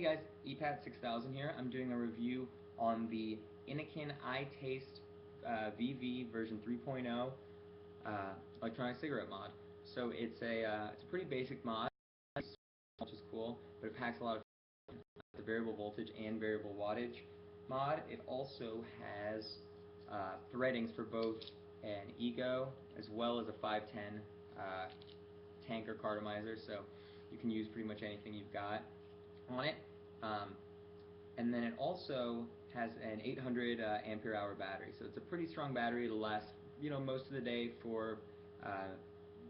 Hey guys, Epat6000 here. I'm doing a review on the Innokin iTaste VV version 3.0 electronic cigarette mod. So it's a pretty basic mod, which is cool, but it packs a lot of the variable voltage and variable wattage mod. It also has threadings for both an ego as well as a 510 tanker cartomizer, so you can use pretty much anything you've got on it. And then it also has an 800 ampere hour battery, so it's a pretty strong battery. It'll last most of the day for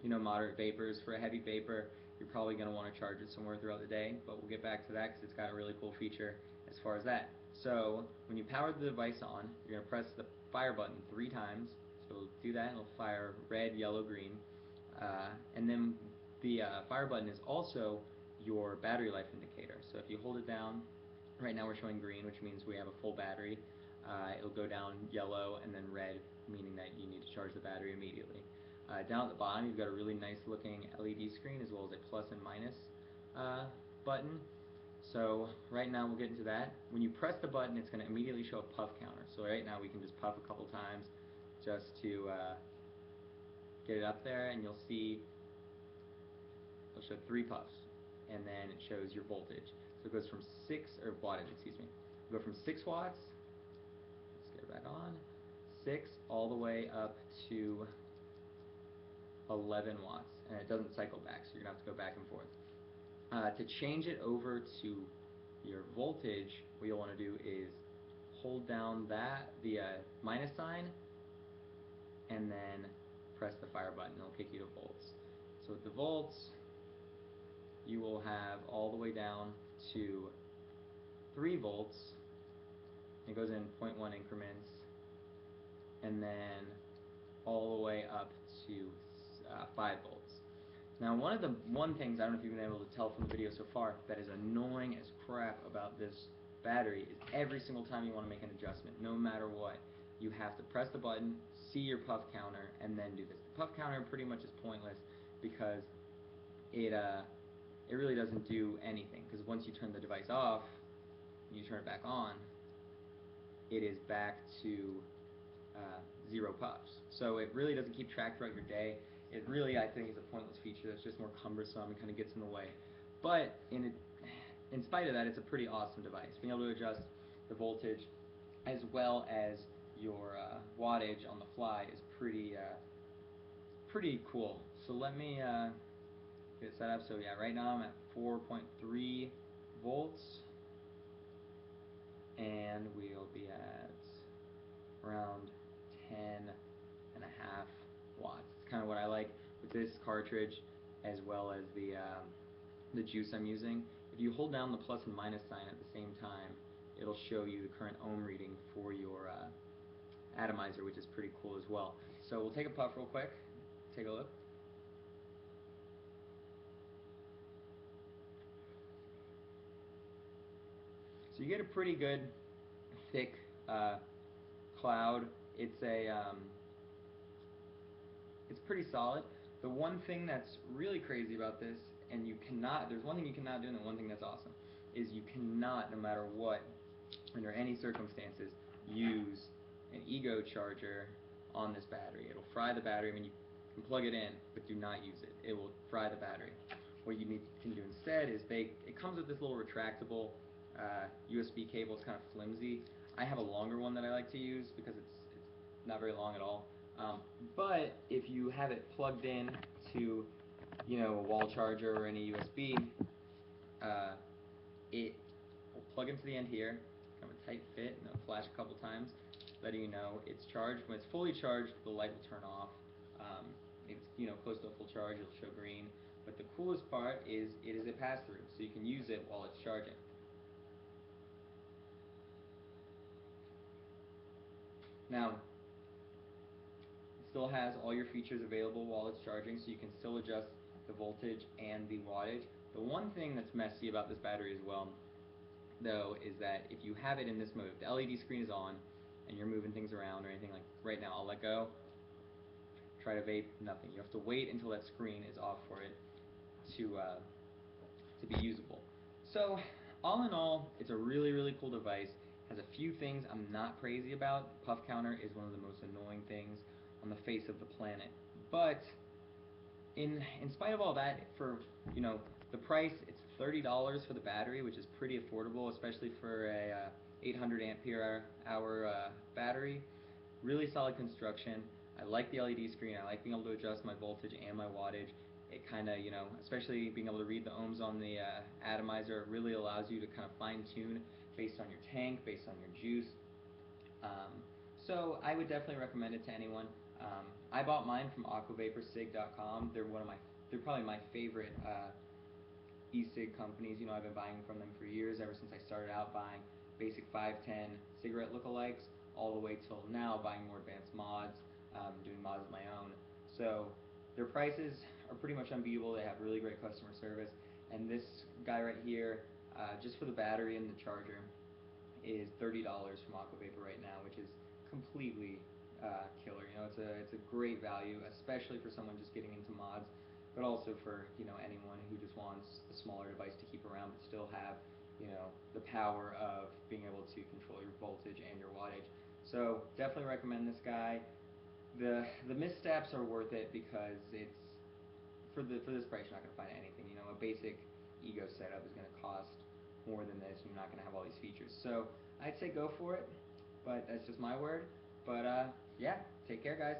moderate vapors. For a heavy vapor, you're probably going to want to charge it somewhere throughout the day, but we'll get back to that because it's got a really cool feature as far as that. So when you power the device on, you're going to press the fire button 3 times. So do that and it'll fire red, yellow, green. And then the fire button is also your battery life indicator. So if you hold it down, right now we're showing green, which means we have a full battery. It'll go down yellow and then red, meaning that you need to charge the battery immediately. Down at the bottom, you've got a really nice looking LED screen as well as a plus and minus button. So right now we'll get into that. When you press the button, it's going to immediately show a puff counter. So right now we can just puff a couple times just to get it up there, and you'll see it'll show 3 puffs, and then it shows your voltage. So it goes from 6, or wattage, excuse me. It'll go from 6 watts, let's get it back on, 6 all the way up to 11 watts, and it doesn't cycle back, so you're going to have to go back and forth. To change it over to your voltage, what you'll want to do is hold down the minus sign, and then press the fire button. It'll kick you to volts. So with the volts, you will have all the way down to 3 volts. It goes in 0.1 increments, and then all the way up to 5 volts. Now one things, I don't know if you've been able to tell from the video so far, that is annoying as crap about this battery is every single time you want to make an adjustment, no matter what, you have to press the button, see your puff counter, and then do this. The puff counter pretty much is pointless because it really doesn't do anything, because once you turn the device off and you turn it back on, it is back to 0 puffs. So it really doesn't keep track throughout your day. It really, I think, is a pointless feature that's just more cumbersome and kind of gets in the way. But in spite of that, it's a pretty awesome device. Being able to adjust the voltage as well as your wattage on the fly is pretty cool. So let me get it set up. So yeah, right now I'm at 4.3 volts, and we'll be at around 10.5 watts. It's kind of what I like with this cartridge, as well as the juice I'm using. If you hold down the plus and minus sign at the same time, it'll show you the current ohm reading for your atomizer, which is pretty cool as well. So we'll take a puff real quick, take a look. So you get a pretty good thick cloud. It's pretty solid. The one thing that's really crazy about this, and there's one thing you cannot do and then one thing that's awesome, is you cannot, no matter what, under any circumstances, use an ego charger on this battery. It'll fry the battery. I mean, you can plug it in, but do not use it. It will fry the battery. What you can do instead is it comes with this little retractable USB cable. It's kind of flimsy. I have a longer one that I like to use because it's not very long at all. But if you have it plugged in to a wall charger or any USB, it will plug into the end here, kind of a tight fit, and it'll flash a couple times, letting you know it's charged. When it's fully charged, the light will turn off. If it's close to a full charge, it'll show green. But the coolest part is it is a pass-through, so you can use it while it's charging. Now, it still has all your features available while it's charging, so you can still adjust the voltage and the wattage. The one thing that's messy about this battery as well, though, is that if you have it in this mode, if the LED screen is on and you're moving things around or anything, like right now, I'll let go, try to vape, nothing. You have to wait until that screen is off for it to be usable. So All in all, it's a really, really cool device. Has a few things I'm not crazy about. Puff counter is one of the most annoying things on the face of the planet. But in spite of all that, for the price, it's $30 for the battery, which is pretty affordable, especially for a 800 ampere hour battery. Really solid construction. I like the LED screen. I like being able to adjust my voltage and my wattage. It kind of, especially being able to read the ohms on the atomizer, it really allows you to kind of fine tune based on your tank, based on your juice. So I would definitely recommend it to anyone. I bought mine from aquavaporsig.com. They're probably my favorite e-cig companies. I've been buying from them for years, ever since I started out buying basic 510 cigarette lookalikes, all the way till now buying more advanced mods, doing mods of my own. So their prices are pretty much unbeatable. They have really great customer service. And this guy right here, just for the battery and the charger, is $30 from Aquavapor right now, which is completely killer. It's a great value, especially for someone just getting into mods, but also for anyone who just wants a smaller device to keep around but still have the power of being able to control your voltage and your wattage. So definitely recommend this guy. The missteps are worth it because it's for this price you're not going to find anything. A basic Ego setup is going to cost more than this. You're not going to have all these features. So I'd say go for it, but that's just my word. But yeah, take care, guys.